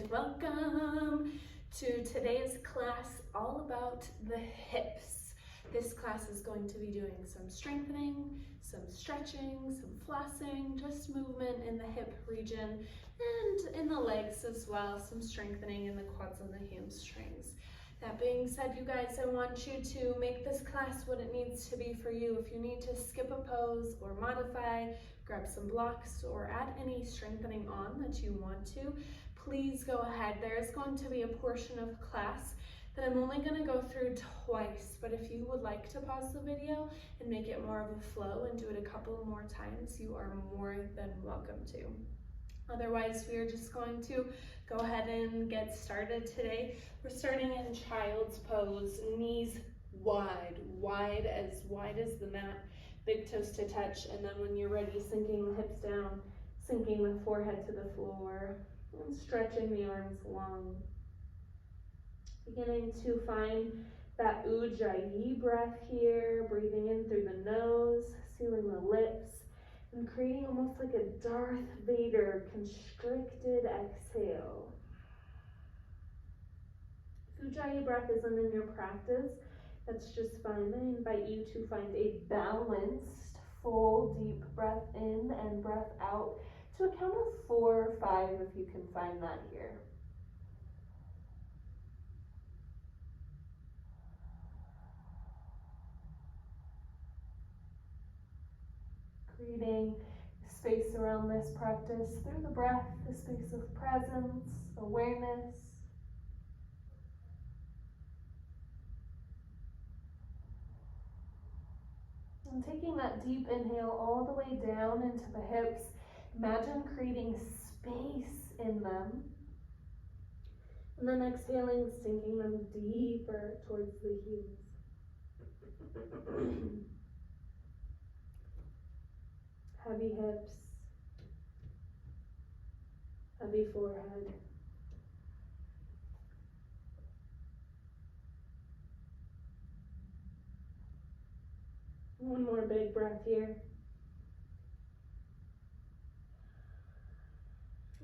and welcome to today's class all about the hips. This class is going to be doing some strengthening, some stretching, some flossing, just movement in the hip region and in the legs as well, some strengthening in the quads and the hamstrings. That being said, you guys, I want you to make this class what it needs to be for you. If you need to skip a pose or modify, grab some blocks, or add any strengthening on that you want to, please go ahead. There is going to be a portion of class that I'm only going to go through twice, but if you would like to pause the video and make it more of a flow and do it a couple more times, you are more than welcome to. Otherwise, we are just going to go ahead and get started today. We're starting in child's pose, knees wide as the mat, big toes to touch, and then when you're ready, sinking the hips down, sinking the forehead to the floor, and stretching the arms long. Beginning to find that Ujjayi breath here, breathing in through the nose, sealing the lips, and creating almost like a Darth Vader constricted exhale. If Ujjayi breath isn't in your practice, that's just fine. I invite you to find a balanced, full, deep breath in and breath out to a count of 4 or 5 if you can find that here. Creating space around this practice through the breath, the space of presence, awareness. And taking that deep inhale all the way down into the hips, imagine creating space in them. And then exhaling, sinking them deeper towards the heels. Heavy hips, heavy forehead. One more big breath here.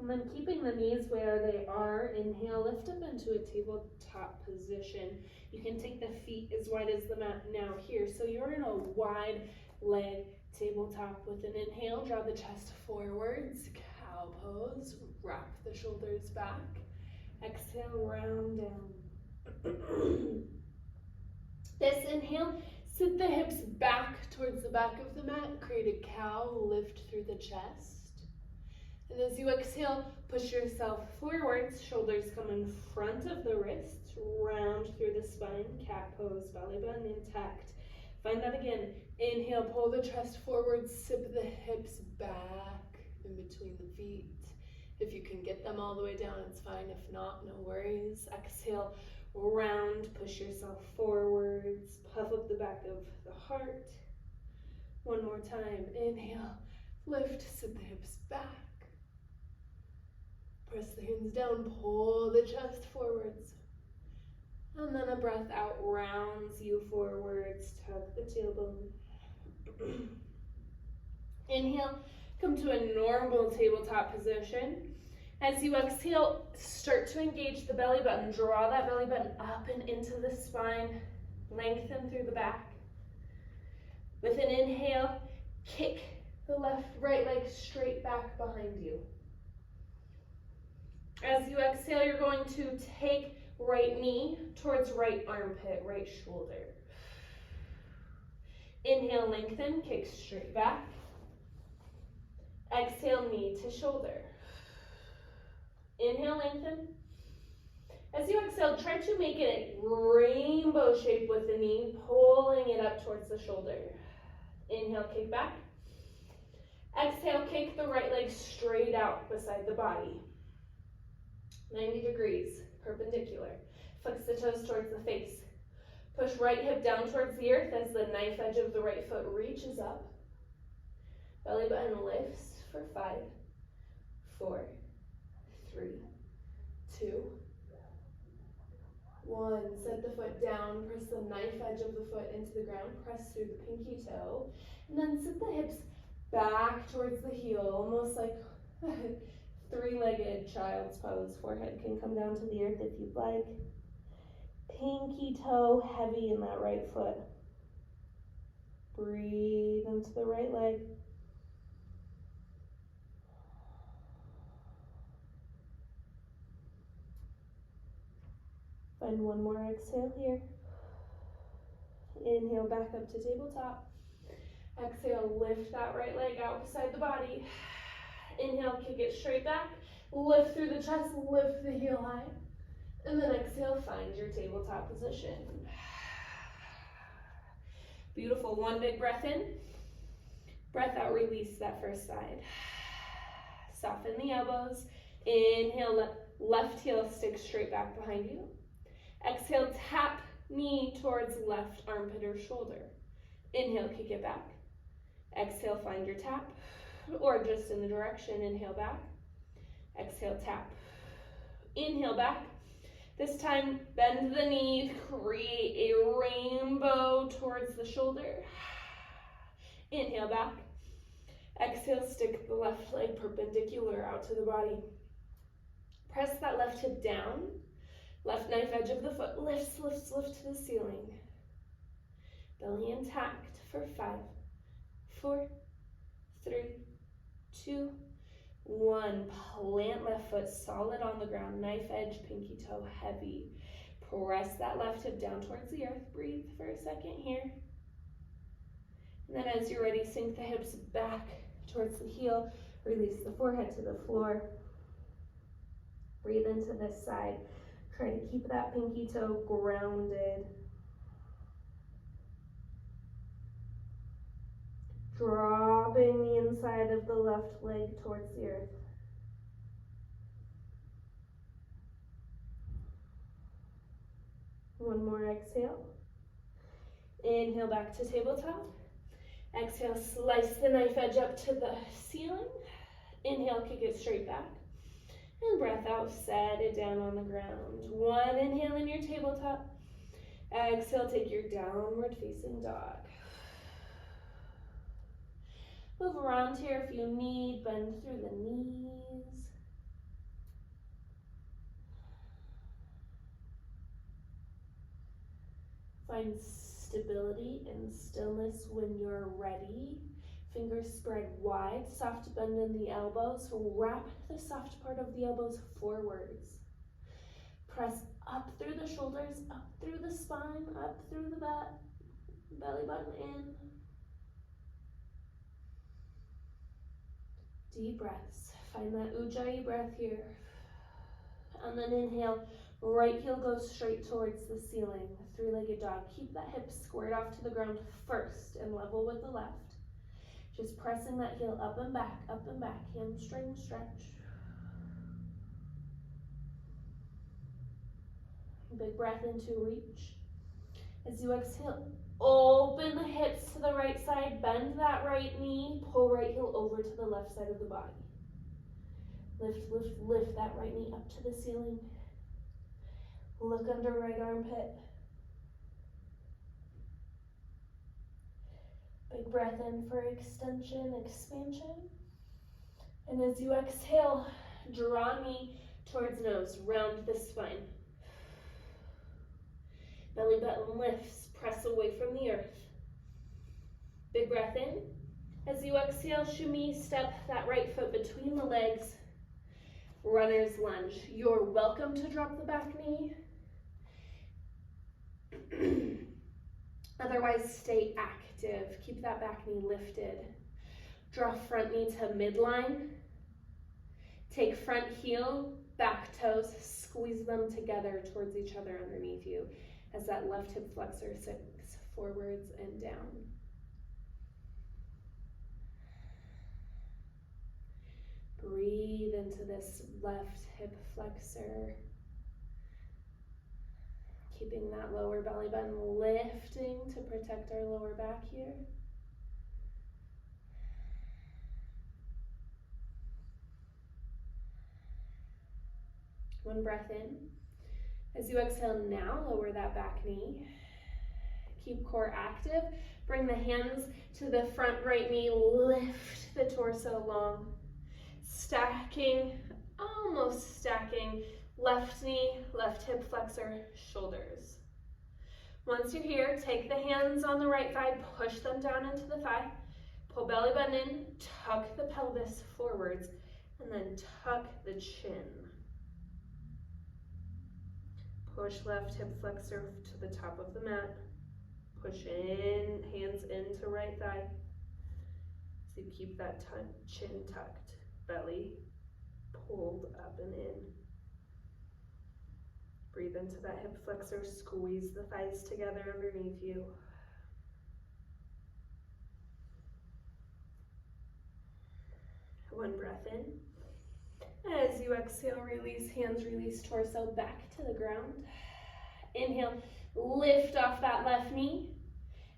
And then keeping the knees where they are, inhale, lift up into a tabletop position. You can take the feet as wide as the mat now here. So you're in a wide leg tabletop. With an inhale, draw the chest forwards, cow pose, wrap the shoulders back. Exhale, round down. This inhale, sit the hips back towards the back of the mat, create a cow, lift through the chest. And as you exhale, push yourself forwards, shoulders come in front of the wrists, round through the spine, cat pose, belly button intact. Find that again. Inhale, pull the chest forward, sip the hips back in between the feet. If you can get them all the way down, it's fine. If not, no worries. Exhale, round, push yourself forwards, puff up the back of the heart. One more time. Inhale, lift, sip the hips back. Press the hands down, pull the chest forwards. And then a breath out rounds you forwards, tuck the tailbone. Inhale, come to a normal tabletop position. As you exhale, start to engage the belly button. Draw that belly button up and into the spine. Lengthen through the back. With an inhale, kick the right leg straight back behind you. As you exhale, you're going to take right knee towards right armpit, right shoulder. Inhale, lengthen, kick straight back. Exhale, knee to shoulder. Inhale, lengthen. As you exhale, try to make it a rainbow shape with the knee, pulling it up towards the shoulder. Inhale, kick back. Exhale, kick the right leg straight out beside the body. 90 degrees, perpendicular. Flex the toes towards the face. Push right hip down towards the earth as the knife edge of the right foot reaches up. Belly button lifts for 5, 4, 3, 2, 1. Set the foot down, press the knife edge of the foot into the ground, press through the pinky toe, and then sit the hips back towards the heel, almost like three-legged child's pose. Forehead can come down to the earth if you'd like. Pinky toe heavy in that right foot. Breathe into the right leg. Find one more exhale here. Inhale back up to tabletop. Exhale, lift that right leg out beside the body. Inhale, kick it straight back. Lift through the chest, lift the heel high. And then exhale, find your tabletop position. Beautiful, one big breath in. Breath out, release that first side. Soften the elbows. Inhale, left heel stick straight back behind you. Exhale, tap knee towards left armpit or shoulder. Inhale, kick it back. Exhale, find your tap, or just in the direction. Inhale back. Exhale, tap. Inhale back. This time, bend the knee, create a rainbow towards the shoulder. Inhale back. Exhale, stick the left leg perpendicular out to the body. Press that left hip down. Left knife edge of the foot lifts, lifts, lifts to the ceiling. Belly intact for 5, 4, 3, 2, 1. Plant left foot solid on the ground. Knife edge, pinky toe heavy. Press that left hip down towards the earth. Breathe for a second here. And then as you're ready, sink the hips back towards the heel. Release the forehead to the floor. Breathe into this side. Try to keep that pinky toe grounded. Dropping the inside of the left leg towards the earth. One more exhale. Inhale back to tabletop. Exhale, slice the knife edge up to the ceiling. Inhale, kick it straight back. And breath out, set it down on the ground. One inhale in your tabletop. Exhale, take your downward facing dog. Move around here if you need, bend through the knees. Find stability and stillness when you're ready. Fingers spread wide, soft bend in the elbows. Wrap the soft part of the elbows forwards. Press up through the shoulders, up through the spine, up through the belly button in. Deep breaths. Find that Ujjayi breath here. And then inhale, right heel goes straight towards the ceiling. Three-legged dog. Keep that hip squared off to the ground first and level with the left. Just pressing that heel up and back, hamstring stretch. Big breath into reach. As you exhale, open the hips to the right side, bend that right knee, pull right heel over to the left side of the body. Lift, lift, lift that right knee up to the ceiling. Look under right armpit. Big breath in for extension, expansion. And as you exhale, draw knee towards nose, round the spine. Belly button lifts, press away from the earth. Big breath in. As you exhale, shimmy, step that right foot between the legs. Runner's lunge. You're welcome to drop the back knee. Otherwise, stay active. Keep that back knee lifted. Draw front knee to midline. Take front heel, back toes, squeeze them together towards each other underneath you as that left hip flexor sinks forwards and down. Breathe into this left hip flexor. Keeping that lower belly button lifting to protect our lower back here. One breath in. As you exhale now, lower that back knee. Keep core active. Bring the hands to the front right knee. Lift the torso long. Stacking almost stacking left knee, left hip flexor, shoulders. Once you're here, take the hands on the right thigh, push them down into the thigh, pull belly button in, tuck the pelvis forwards, and then tuck the chin. Push left hip flexor to the top of the mat. Push in, hands into right thigh. So you keep that chin tucked, belly pulled up and in. Breathe into that hip flexor, squeeze the thighs together underneath you. One breath in. As you exhale, release hands, release torso back to the ground. Inhale, lift off that left knee.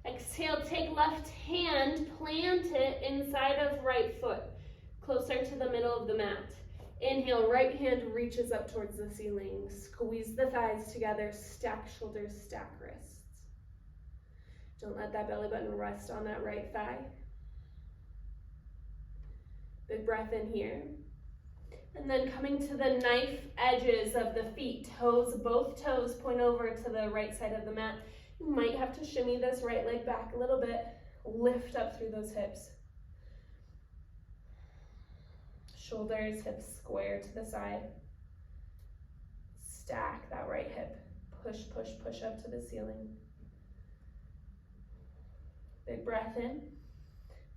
Exhale, take left hand, plant it inside of right foot, closer to the middle of the mat. Inhale, right hand reaches up towards the ceiling. Squeeze the thighs together, stack shoulders, stack wrists. Don't let that belly button rest on that right thigh. Big breath in here. And then coming to the knife edges of the feet, both toes point over to the right side of the mat. You might have to shimmy this right leg back a little bit. Lift up through those hips. Shoulders, hips square to the side. Stack that right hip. Push, push, push up to the ceiling. Big breath in.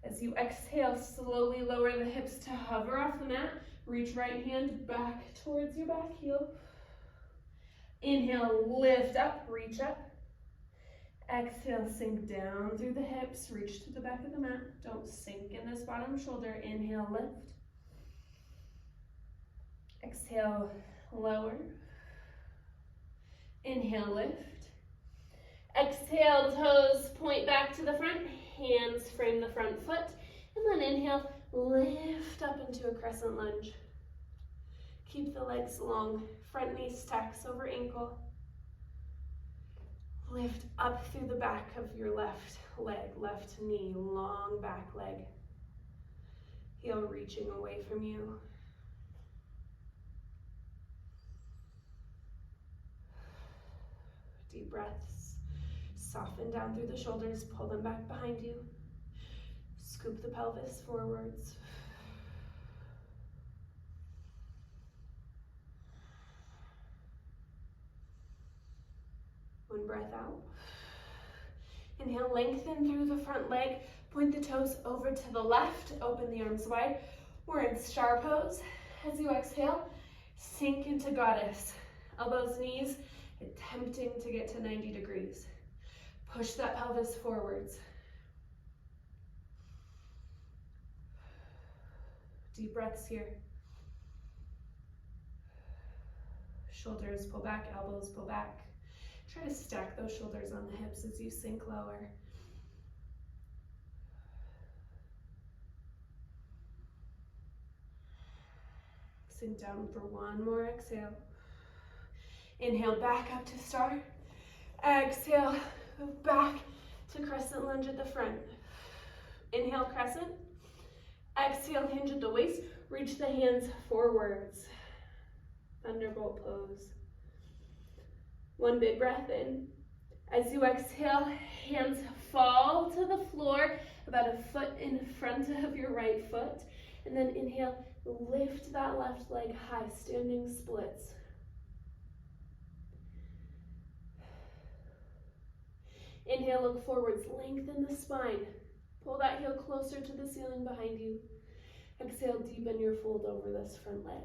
As you exhale, slowly lower the hips to hover off the mat. Reach right hand back towards your back heel. Inhale, lift up, reach up. Exhale, sink down through the hips. Reach to the back of the mat. Don't sink in this bottom shoulder. Inhale, lift. Exhale, lower. Inhale, lift. Exhale, toes point back to the front. Hands frame the front foot. And then inhale, lift up into a crescent lunge. Keep the legs long. Front knee stacks over ankle. Lift up through the back of your left leg, left knee, long back leg. Heel reaching away from you. Deep breaths. Soften down through the shoulders, pull them back behind you. Scoop the pelvis forwards. One breath out. Inhale, lengthen through the front leg. Point the toes over to the left. Open the arms wide. We're in star pose. As you exhale, sink into goddess. Elbows, knees, attempting to get to 90 degrees. Push that pelvis forwards. Deep breaths here. Shoulders pull back, elbows pull back. Try to stack those shoulders on the hips as you sink lower. Sink down for one more exhale. Inhale, back up to star. Exhale, back to crescent lunge at the front. Inhale, crescent. Exhale, hinge at the waist. Reach the hands forwards. Thunderbolt pose. One big breath in. As you exhale, hands fall to the floor, about a foot in front of your right foot. And then inhale, lift that left leg high, standing splits. Inhale, look forwards, lengthen the spine. Pull that heel closer to the ceiling behind you. Exhale, deepen your fold over this front leg.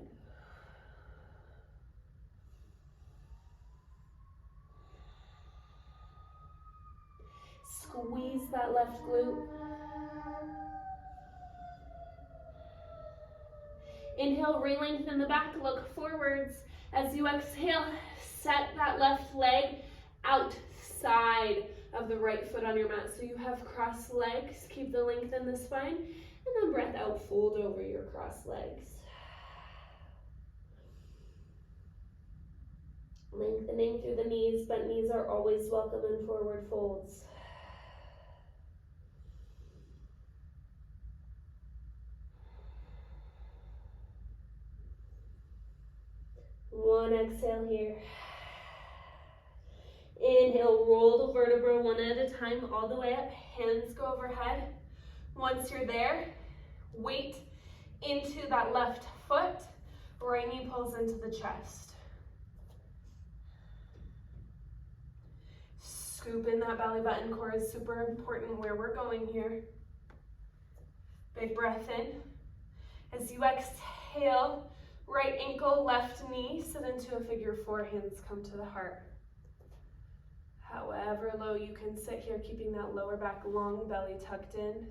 Squeeze that left glute. Inhale, re-lengthen the back, look forwards. As you exhale, set that left leg outside of the right foot on your mat. So you have crossed legs, keep the length in the spine, and then breath out, fold over your crossed legs. Lengthening through the knees, bent knees are always welcome in forward folds. One exhale here. Inhale, roll the vertebra one at a time, all the way up. Hands go overhead. Once you're there, weight into that left foot. Right knee pulls into the chest. Scoop in that belly button. Core is super important where we're going here. Big breath in. As you exhale, right ankle, left knee, sit into a figure four, hands come to the heart. However low you can sit here, keeping that lower back long, belly tucked in.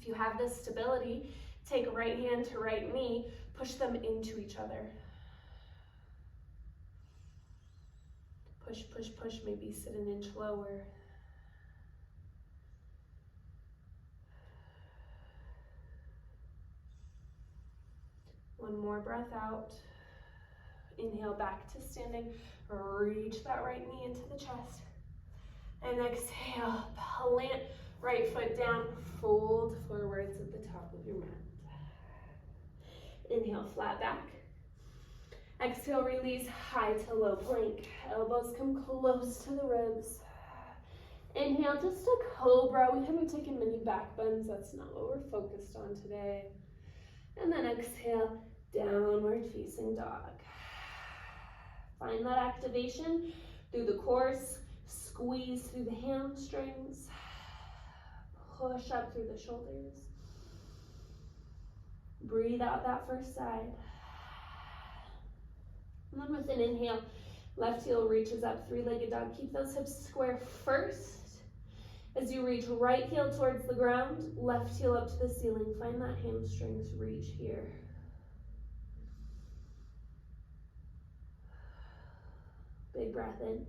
If you have this stability, take right hand to right knee, push them into each other. Push, push, push, maybe sit an inch lower. One more breath out. Inhale back to standing. Reach that right knee into the chest. And exhale, plant right foot down, fold forwards at the top of your mat. Inhale, flat back. Exhale, release, high to low plank. Elbows come close to the ribs. Inhale, just a cobra. We haven't taken many back bends. That's not what we're focused on today. And then exhale, downward facing dog. Find that activation through the core. Squeeze through the hamstrings. Push up through the shoulders. Breathe out that first side. And then with an inhale, left heel reaches up, three-legged dog. Keep those hips square first. As you reach right heel towards the ground, left heel up to the ceiling. Find that hamstrings reach here. Big breath in.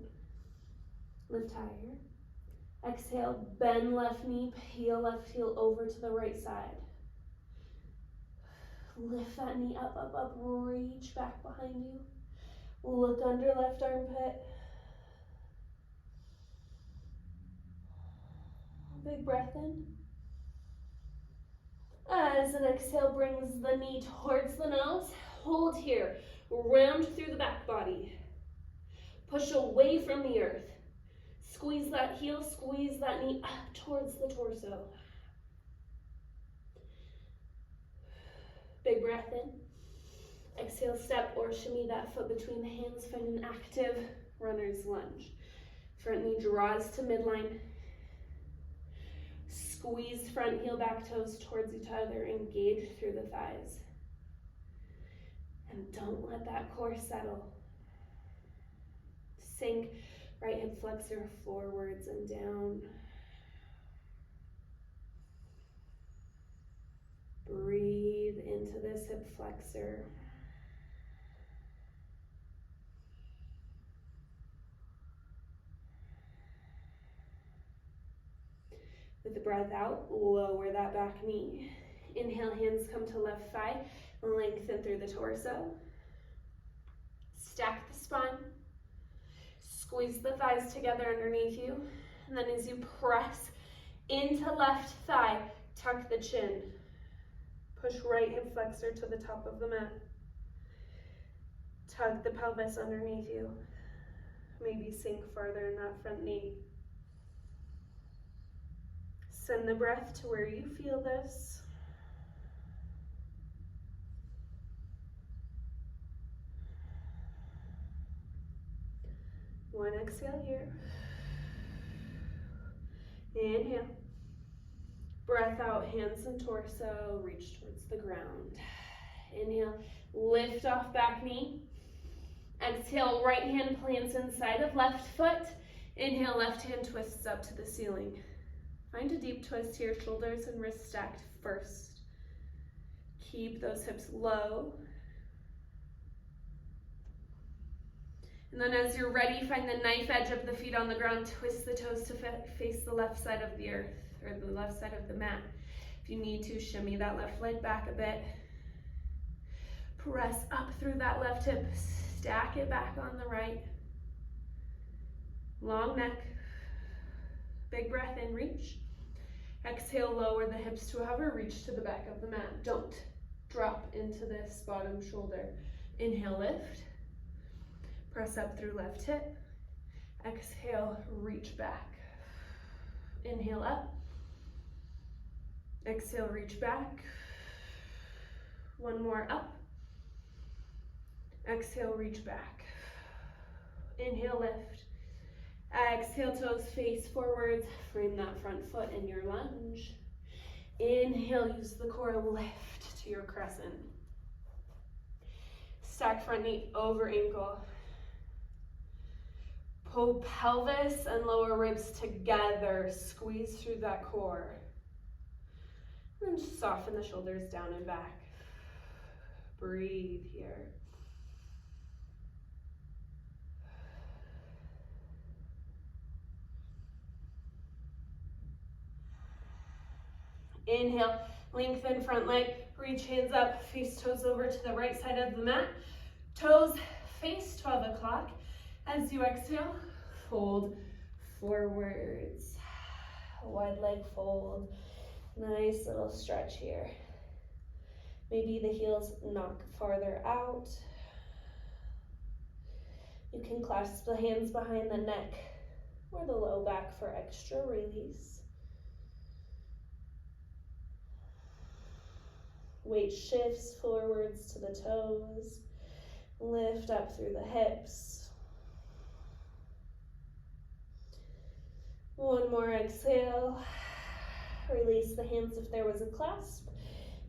Lift higher. Exhale, bend left knee, peel left heel over to the right side. Lift that knee up, up, up, reach back behind you. Look under left armpit. Big breath in. As an exhale brings the knee towards the nose, hold here. Round through the back body. Push away from the earth. Squeeze that heel, squeeze that knee up towards the torso. Big breath in. Exhale, step or shimmy that foot between the hands. Find an active runner's lunge. Front knee draws to midline. Squeeze front heel, back toes towards each other. Engage through the thighs. And don't let that core settle. Sink right hip flexor forwards and down. Breathe into this hip flexor. With the breath out, lower that back knee. Inhale, hands come to left thigh. Lengthen through the torso. Stack the spine. Squeeze the thighs together underneath you. And then as you press into left thigh, tuck the chin. Push right hip flexor to the top of the mat. Tug the pelvis underneath you. Maybe sink farther in that front knee. Send the breath to where you feel this. One exhale here. Inhale. Breath out, hands and torso, reach towards the ground. Inhale, lift off back knee. Exhale, right hand plants inside of left foot. Inhale, left hand twists up to the ceiling. Find a deep twist here, shoulders and wrists stacked first. Keep those hips low. And then as you're ready, find the knife edge of the feet on the ground, twist the toes to face the left side of the earth, or the left side of the mat. If you need to, shimmy that left leg back a bit. Press up through that left hip, stack it back on the right. Long neck. Big breath in, reach. Exhale, lower the hips to hover, reach to the back of the mat. Don't drop into this bottom shoulder. Inhale, lift. Press up through left hip. Exhale, reach back. Inhale up. Exhale, reach back. One more up. Exhale, reach back. Inhale, lift. Exhale, toes face forwards. Frame that front foot in your lunge. Inhale, use the core, lift to your crescent. Stack front knee over ankle. Pull pelvis and lower ribs together. Squeeze through that core. And just soften the shoulders down and back. Breathe here. Inhale, lengthen front leg, reach hands up, face toes over to the right side of the mat. Toes face 12 o'clock. As you exhale, fold forwards. Wide leg fold. Nice little stretch here. Maybe the heels knock farther out. You can clasp the hands behind the neck or the low back for extra release. Weight shifts forwards to the toes. Lift up through the hips. One more exhale. Release the hands if there was a clasp.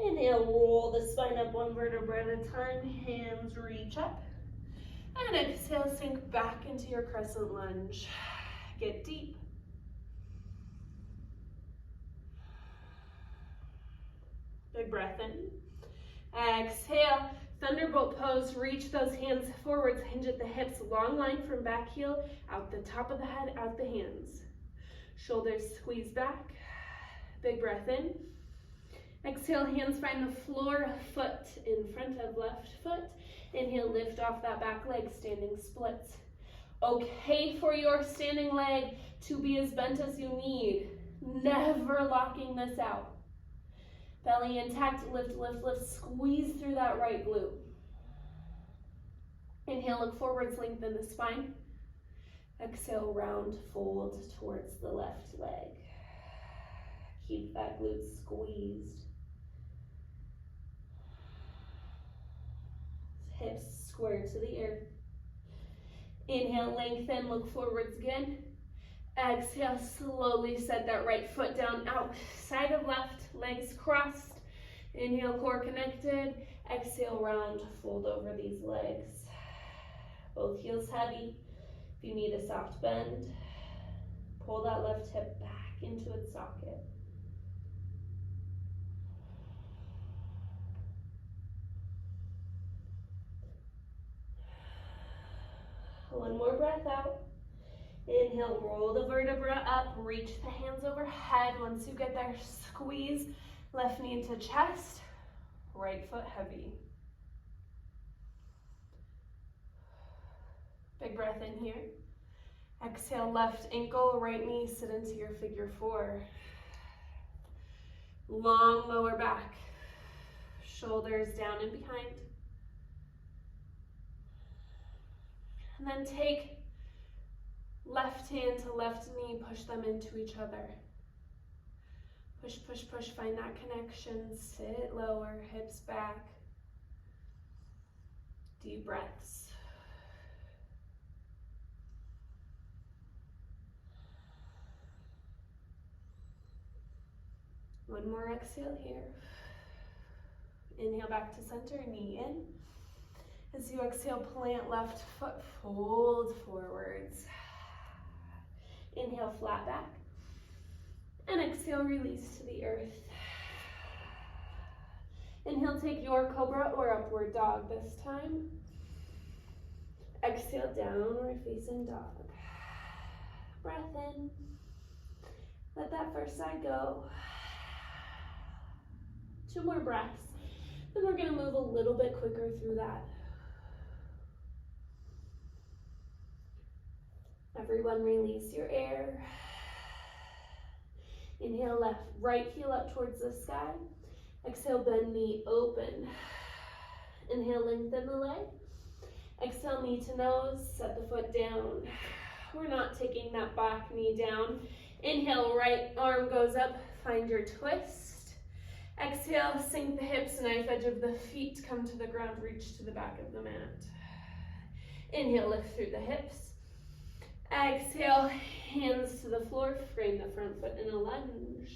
Inhale, roll the spine up one vertebra at a time. Hands reach up. And exhale, sink back into your crescent lunge. Get deep. Big breath in. Exhale, thunderbolt pose. Reach those hands forwards, hinge at the hips, long line from back heel, out the top of the head, out the hands. Shoulders squeeze back. Big breath in. Exhale, hands find the floor, foot in front of left foot. Inhale, lift off that back leg, standing splits. Okay for your standing leg to be as bent as you need. Never locking this out. Belly intact, lift, lift, lift. Squeeze through that right glute. Inhale, look forwards, lengthen the spine. Exhale, round, fold towards the left leg. Keep that glute squeezed. Hips square to the earth. Inhale, lengthen, look forwards again. Exhale, slowly set that right foot down, outside of left, legs crossed. Inhale, core connected. Exhale, round, fold over these legs. Both heels heavy. If you need a soft bend, pull that left hip back into its socket. One more breath out. Inhale, roll the vertebra up, reach the hands overhead. Once you get there, squeeze left knee to chest, right foot heavy. Big breath in here. Exhale, left ankle, right knee, sit into your figure four. Long lower back, shoulders down and behind. And then take left hand to left knee, push them into each other. Push, push, push, find that connection. Sit lower, hips back. Deep breaths. One more exhale here. Inhale back to center, knee in. As you exhale, plant left foot, fold forwards. Inhale, flat back. And exhale, release to the earth. Inhale, take your cobra or upward dog this time. Exhale, downward facing dog. Breath in. Let that first side go. 2 more breaths. Then we're gonna move a little bit quicker through that. Everyone release your air. Inhale, right heel up towards the sky. Exhale, bend knee, open. Inhale, lengthen the leg. Exhale, knee to nose, set the foot down. We're not taking that back knee down. Inhale, right arm goes up, find your twist. Exhale, sink the hips, knife edge of the feet, come to the ground, reach to the back of the mat. Inhale, lift through the hips. Exhale, hands to the floor, frame the front foot in a lunge.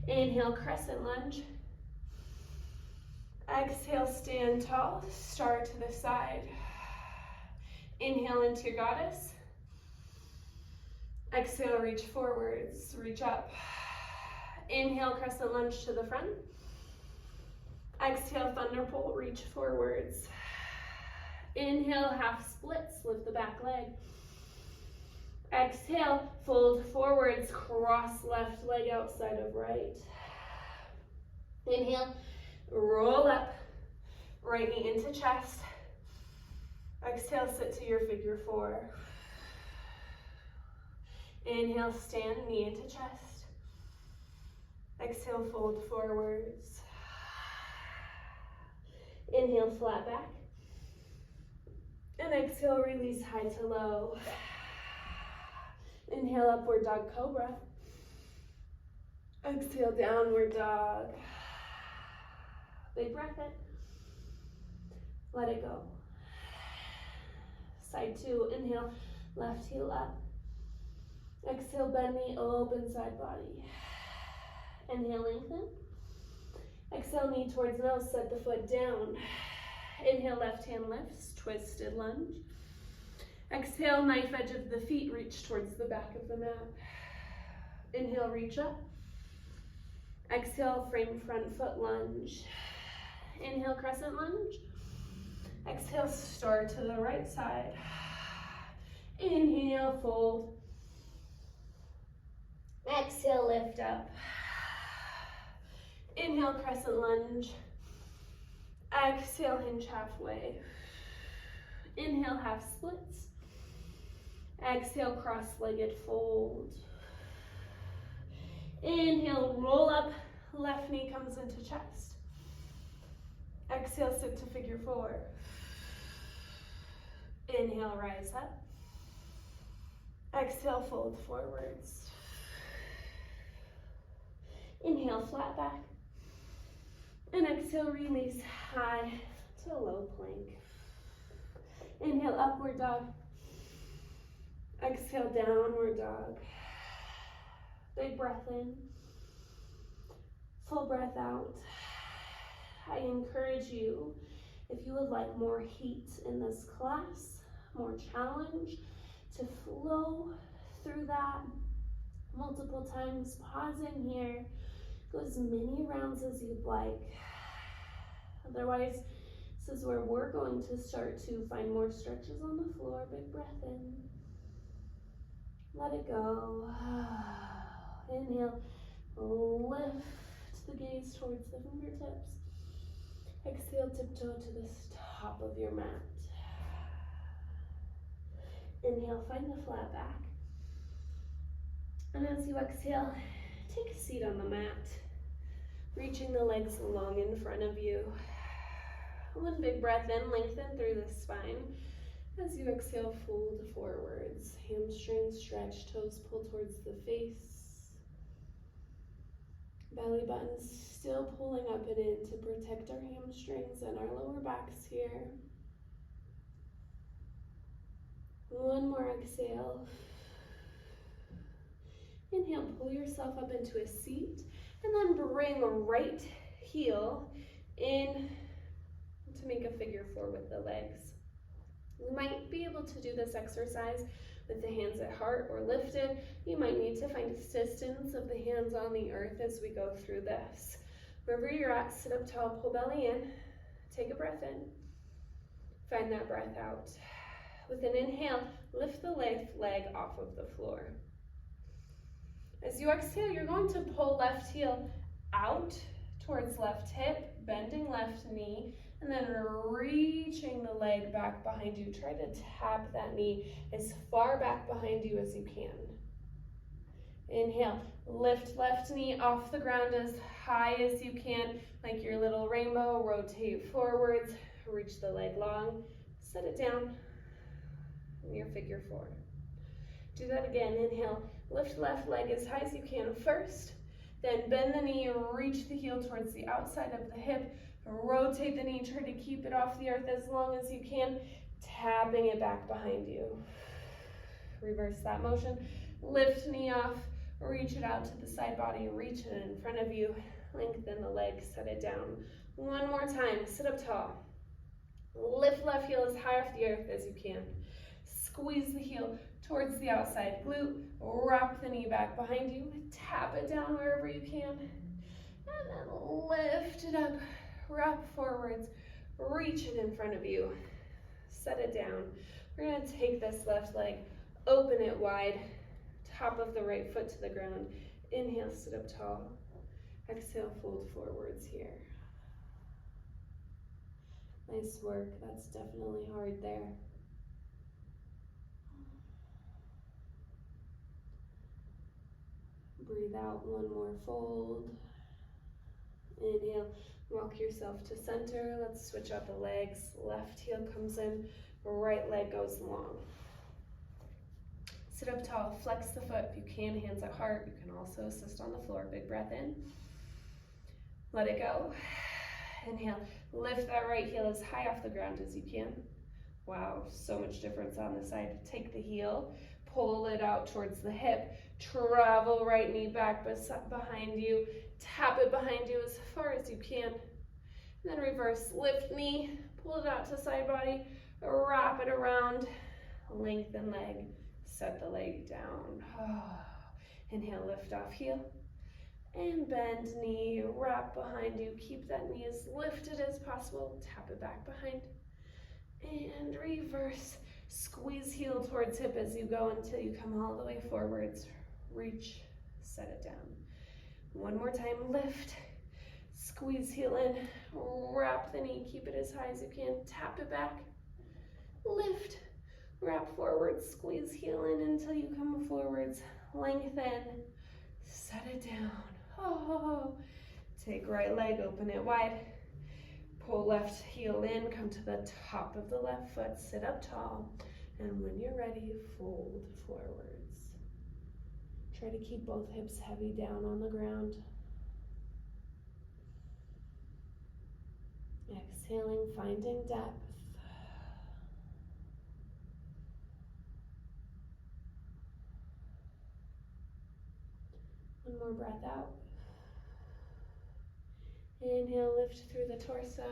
Inhale, crescent lunge. Exhale, stand tall, star to the side. Inhale into your goddess. Exhale, reach forwards, reach up. Inhale, crescent lunge to the front. Exhale, thunderbolt, reach forwards. Inhale, half splits, lift the back leg. Exhale, fold forwards, cross left leg outside of right. Inhale, roll up, right knee into chest. Exhale, sit to your figure four. Inhale, stand, knee into chest. Exhale, fold forwards. Inhale, flat back. And exhale, release high to low. Inhale, upward dog cobra. Exhale, downward dog. Big breath in. Let it go. Side two, inhale, left heel up. Exhale, bend knee, open side body. Inhale, lengthen. Exhale, knee towards nose, set the foot down. Inhale, left hand lifts, twisted lunge. Exhale, knife edge of the feet, reach towards the back of the mat. Inhale, reach up. Exhale, frame front foot lunge. Inhale, crescent lunge. Exhale, star to the right side. Inhale, fold. Exhale, lift up. Inhale, crescent lunge. Exhale, hinge halfway. Inhale, half splits. Exhale, cross-legged fold. Inhale, roll up. Left knee comes into chest. Exhale, sit to figure four. Inhale, rise up. Exhale, fold forwards. Inhale, flat back. And exhale, release high to low plank. Inhale, upward dog. Exhale, downward dog. Big breath in. Full breath out. I encourage you, if you would like more heat in this class, more challenge, to flow through that multiple times, pausing here, go as many rounds as you'd like. Otherwise, this is where we're going to start to find more stretches on the floor. Big breath in. Let it go. Inhale, lift the gaze towards the fingertips. Exhale, tiptoe to the top of your mat. Inhale, find the flat back. And as you exhale, take a seat on the mat, reaching the legs long in front of you. One big breath in, lengthen through the spine. As you exhale, fold forwards. Hamstrings stretch, toes pull towards the face. Belly button still pulling up and in to protect our hamstrings and our lower backs here. One more exhale. Inhale, pull yourself up into a seat, and then bring right heel in to make a figure four with the legs. You might be able to do this exercise with the hands at heart or lifted. You might need to find distance of the hands on the earth as we go through this. Wherever you're at, sit up tall, pull belly in, take a breath in, find that breath out. With an inhale, lift the left leg off of the floor. As you exhale, you're going to pull left heel out towards left hip, bending left knee, and then reaching the leg back behind you. Try to tap that knee as far back behind you as you can. Inhale, lift left knee off the ground as high as you can, like your little rainbow. Rotate forwards, reach the leg long, set it down in your figure four. Do that again. Inhale, lift left leg as high as you can first, then bend the knee, reach the heel towards the outside of the hip, rotate the knee, try to keep it off the earth as long as you can, tapping it back behind you. Reverse that motion, lift knee off, reach it out to the side body, reach it in front of you, lengthen the leg, set it down. One more time, sit up tall. Lift left heel as high off the earth as you can. Squeeze the heel towards the outside glute, wrap the knee back behind you, tap it down wherever you can, and then lift it up, wrap forwards, reach it in front of you, set it down. We're gonna take this left leg, open it wide, top of the right foot to the ground. Inhale, sit up tall. Exhale, fold forwards here. Nice work, that's definitely hard there. Breathe out, one more fold. Inhale, walk yourself to center. Let's switch out the legs. Left heel comes in, right leg goes long. Sit up tall, flex the foot if you can, hands at heart. You can also assist on the floor. Big breath in. Let it go. Inhale, lift that right heel as high off the ground as you can. Wow, so much difference on this side. Take the heel, pull it out towards the hip, travel right knee back behind you, tap it behind you as far as you can. And then reverse, lift knee, pull it out to side body, wrap it around, lengthen leg, set the leg down. Inhale, lift off heel, and bend knee, wrap behind you, keep that knee as lifted as possible, tap it back behind, and reverse. Squeeze heel towards hip as you go until you come all the way forwards. Reach, set it down. One more time, lift, squeeze heel in, wrap the knee, keep it as high as you can, tap it back, lift, wrap forward, squeeze heel in until you come forwards, lengthen, set it down. Take right leg, open it wide, pull left heel in, come to the top of the left foot, sit up tall, and when you're ready, fold forwards. Try to keep both hips heavy down on the ground. Exhaling, finding depth. One more breath out. Inhale, lift through the torso.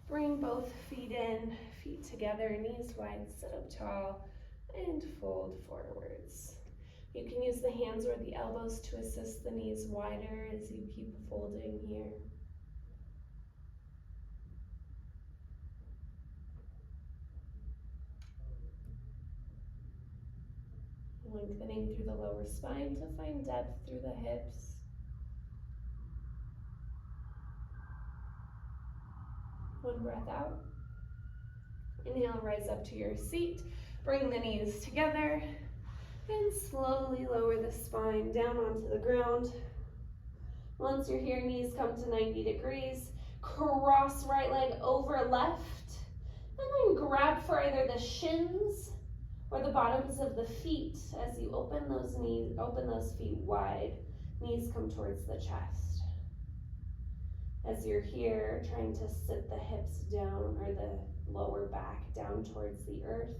Bring both feet in, feet together, knees wide, sit up tall, and fold forwards. You can use the hands or the elbows to assist the knees wider as you keep folding here. Lengthening through the lower spine to find depth through the hips. One breath out. Inhale, rise up to your seat. Bring the knees together and slowly lower the spine down onto the ground. Once you're here, knees come to 90 degrees. Cross right leg over left. And then grab for either the shins or the bottoms of the feet as you open those knees, open those feet wide. Knees come towards the chest. As you're here, trying to sit the hips down or the lower back down towards the earth,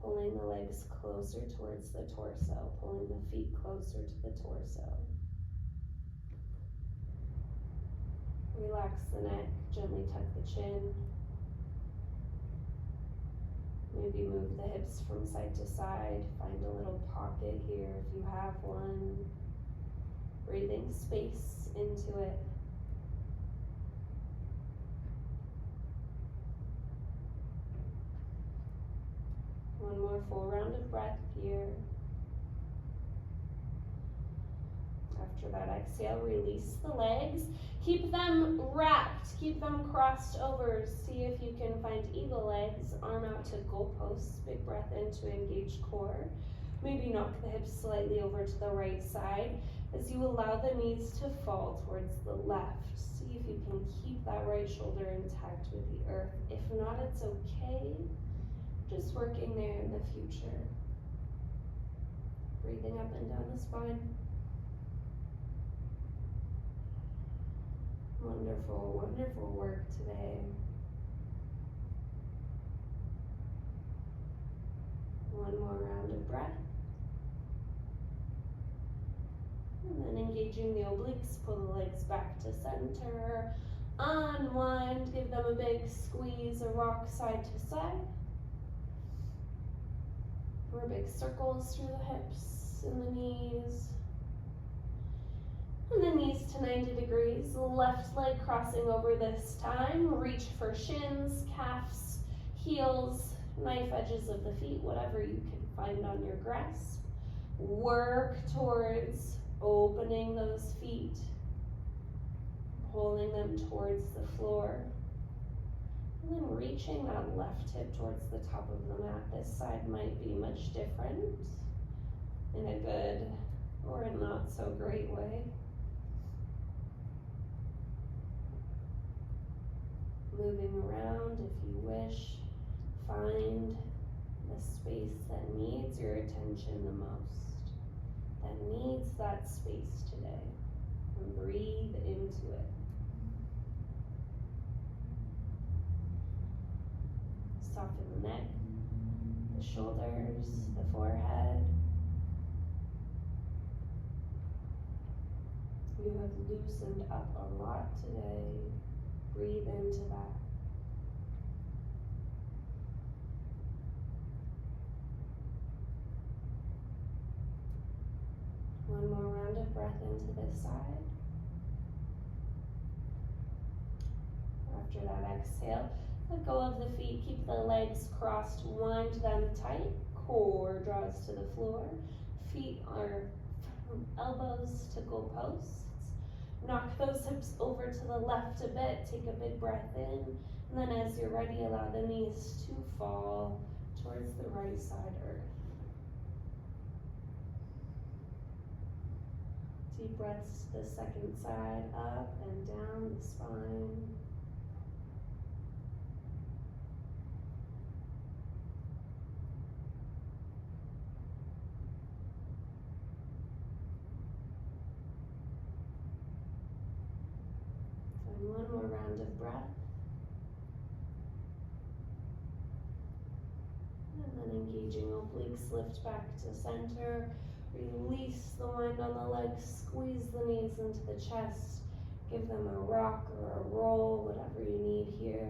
pulling the legs closer towards the torso, pulling the feet closer to the torso. Relax the neck, gently tuck the chin. Maybe move the hips from side to side. Find a little pocket here if you have one. Breathing space into it. One more full round of breath here. After that exhale, release the legs. Keep them wrapped, keep them crossed over. See if you can find eagle legs, arm out to goalposts. Big breath in to engage core. Maybe knock the hips slightly over to the right side as you allow the knees to fall towards the left. See if you can keep that right shoulder intact with the earth. If not, it's okay. Just working there in the future. Breathing up and down the spine. Wonderful, wonderful work today. One more round of breath. And then engaging the obliques, pull the legs back to center. Unwind, give them a big squeeze, a rock side to side. Or big circles through the hips and the knees. And the knees to 90 degrees. Left leg crossing over this time. Reach for shins, calves, heels, knife edges of the feet, whatever you can find on your grasp. Work towards opening those feet, pulling them towards the floor. And then reaching that left hip towards the top of the mat. This side might be much different in a good or a not so great way. Moving around if you wish. Find the space that needs your attention the most, that needs that space today, and breathe into it. Soften the neck, the shoulders, the forehead. You have loosened up a lot today. Breathe into that. One more round of breath into this side. After that exhale, let go of the feet, keep the legs crossed, wind them tight, core draws to the floor, feet are from elbows to goalposts. Knock those hips over to the left a bit, take a big breath in, and then as you're ready, allow the knees to fall towards the right side earth. Deep breaths the second side, up and down the spine. And one more round of breath. And then engaging obliques, lift back to center. Release the wind on the legs, squeeze the knees into the chest. Give them a rock or a roll, whatever you need here.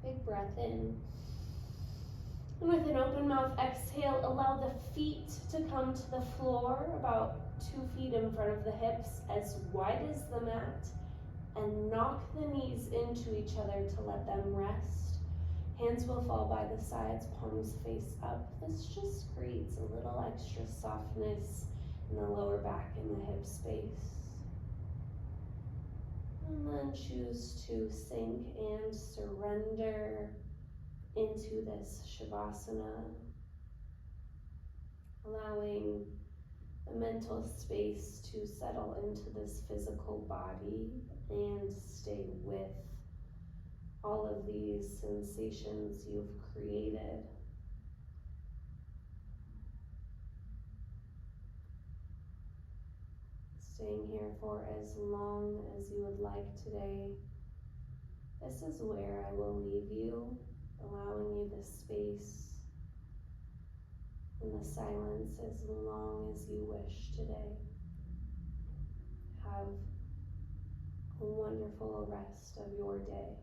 Big breath in. And with an open mouth exhale, allow the feet to come to the floor about 2 feet in front of the hips, as wide as the mat, and knock the knees into each other to let them rest. Hands will fall by the sides, palms face up. This just creates a little extra softness in the lower back and the hip space. And then choose to sink and surrender into this Shavasana, allowing the mental space to settle into this physical body and stay with all of these sensations you've created. Staying here for as long as you would like today. This is where I will leave you, allowing you the space and the silence as long as you wish today. Have a wonderful rest of your day.